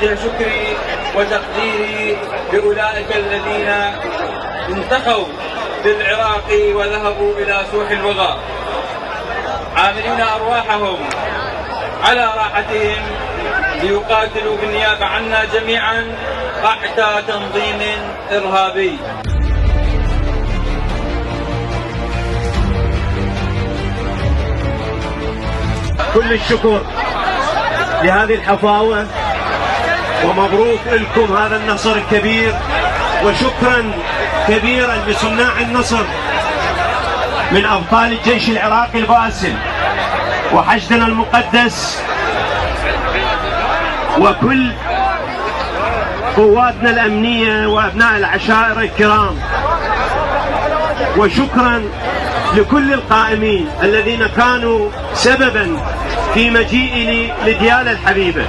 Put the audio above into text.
أوجه شكري وتقديري لأولئك الذين انتقوا للعراق وذهبوا إلى سوح الوغى عاملين أرواحهم على راحتهم ليقاتلوا بالنيابة عنا جميعا تحت تنظيم إرهابي. كل الشكر لهذه الحفاوة ومبروك لكم هذا النصر الكبير، وشكرا كبيرا لصناع النصر من أبطال الجيش العراقي الباسل وحشدنا المقدس وكل قواتنا الأمنية وأبناء العشائر الكرام، وشكرا لكل القائمين الذين كانوا سببا في مجيئي لديالى الحبيبة.